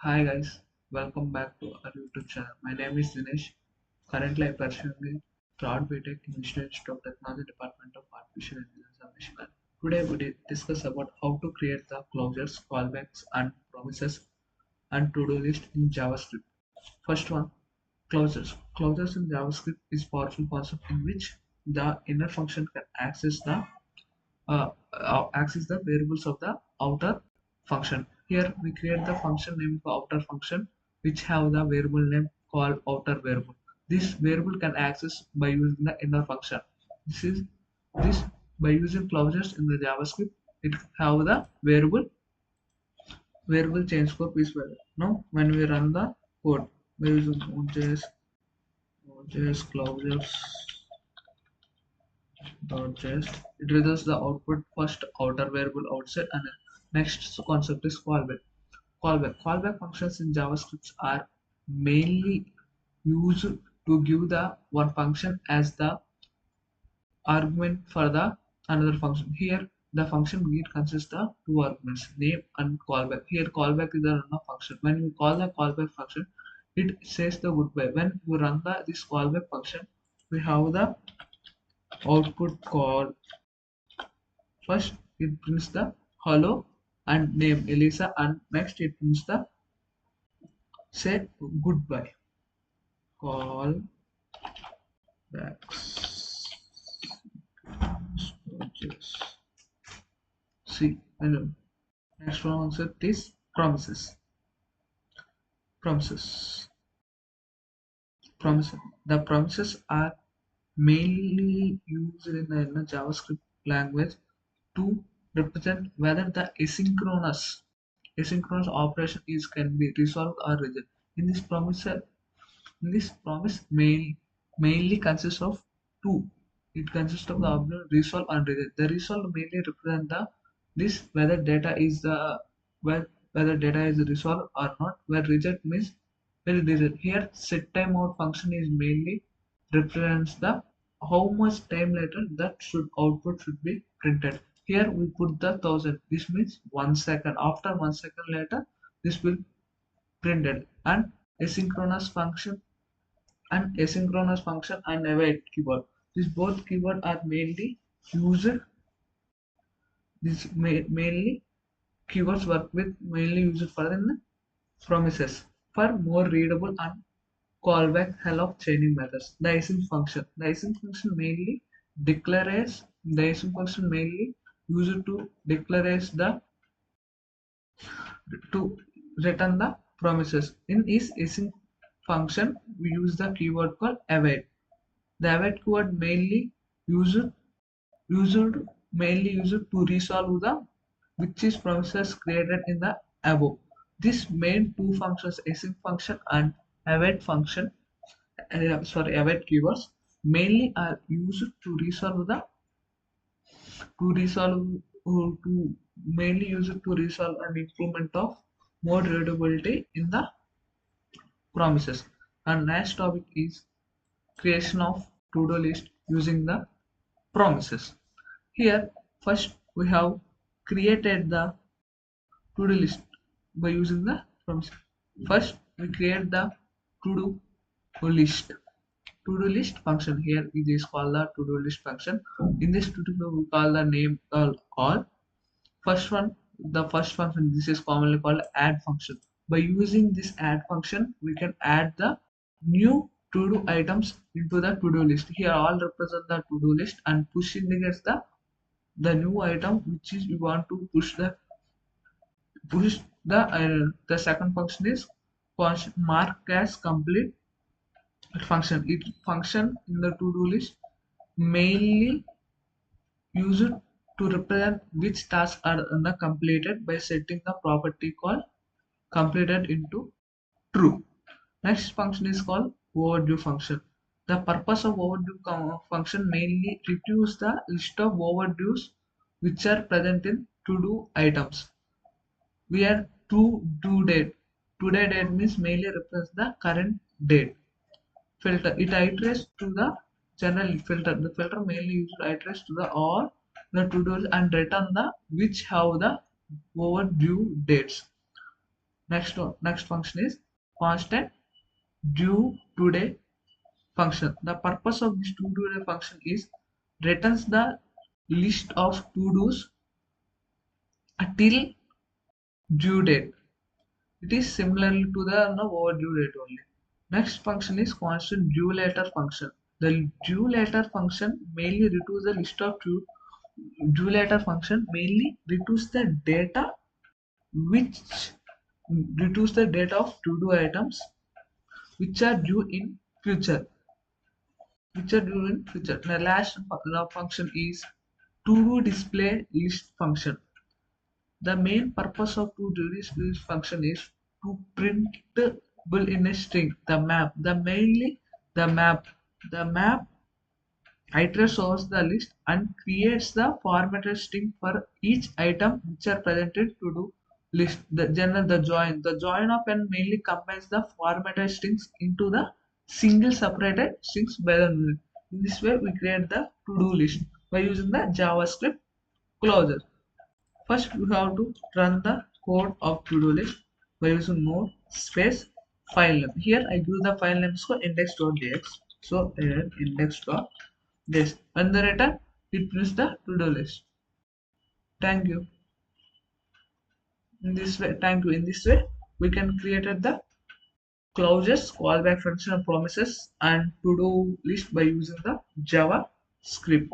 Hi guys, welcome back to our YouTube channel. My name is Dinesh. Currently, I pursuing Fraud BTech in Institute of Technology Department of Artificial Intelligence and Machine Learning. Today, we discuss about how to create the closures, callbacks, and promises and to-do list in JavaScript. First one, closures. Closures in JavaScript is powerful concept in which the inner function can access the variables of the outer function. Here we create the function name for outer function which have the variable name called outer variable. This variable can access by using the inner function. This by using clauses in the JavaScript. It have the variable change scope is valid. Now when we run the code by using Node.js clauses .js, it returns the output first outer variable outside and next concept is callback. Callback functions in JavaScript are mainly used to give the one function as the argument for the another function. Here the function it consists of two arguments, name and callback. Here callback is the run of function. When you call the callback function, it says the goodbye. When you run this callback function, we have the output call. First it prints the hello and name Elisa, and next it prints the say goodbye. Call backs. See, and next one concept is promises. Promises. Promises. The promises are mainly used in the JavaScript language to represent whether the asynchronous operation is can be resolved or rejected. In this promise mainly consists of two. It consists of the object resolve and reject. The resolve mainly represent the this whether data is the whether data is resolved or not. Where reject means where reject. Here set timeout function is mainly represents the how much time later that should output should be printed. Here we put the 1000. This means 1 second. After 1 second later, this will printed. And asynchronous function and await keyword. These both keyword are mainly used. Mainly keywords work with mainly used for in promises for more readable and callback hell of chaining methods. The async function. The async function mainly declares the async function mainly used to declares the to return the promises. In this async function, we use the keyword called await. The await keyword used mainly used to resolve the which is promises created in the above. This main two functions, async function and await function, await keywords, mainly are used to resolve the to resolve to mainly use it to resolve an improvement of more readability in the promises. And next topic is creation of to-do list using the promises. Here first we have created the to-do list by using the promise. First we create the to-do list. To-do list function here it is called the to-do list function. In this to-do we call the name all. The first function, this is commonly called add function. By using this add function, we can add the new to-do items into the to-do list. Here all represent the to-do list and push indicates the new item which is we want to push the second function is mark as complete function. It function in the to-do list mainly used to represent which tasks are completed by setting the property called completed into true. Next function is called overdue function. The purpose of overdue function mainly reduce the list of overdues which are present in to-do items. We have to due date. Today date means mainly represents the current date. Filter it iterates to the general filter. The filter mainly used iterates to the all the to-dos and return the which have the overdue dates. Next function is constant due today function. The purpose of this due today function is returns the list of to-dos till due date. It is similar to the overdue date only. Next function is constant due later function. The due later function mainly returns the list of due later function mainly returns the data which reduce the date of to-do items which are due in future. The last function is to-do display list function. The main purpose of to-do list function is to printable in a string the map. The map iterates over the list and creates the formatted string for each item which are presented to do list. The join of n mainly combines the formatted strings into the single separated strings by the null. In this way, we create the to-do list by using the JavaScript closure. First, we have to run the code of to-do list by using node space file name. Here, I give the file name for index.js. So, here index.js. When the return, it prints the to-do list. Thank you. In this way, we can create the clauses, callback function, promises, and to-do list by using the JavaScript.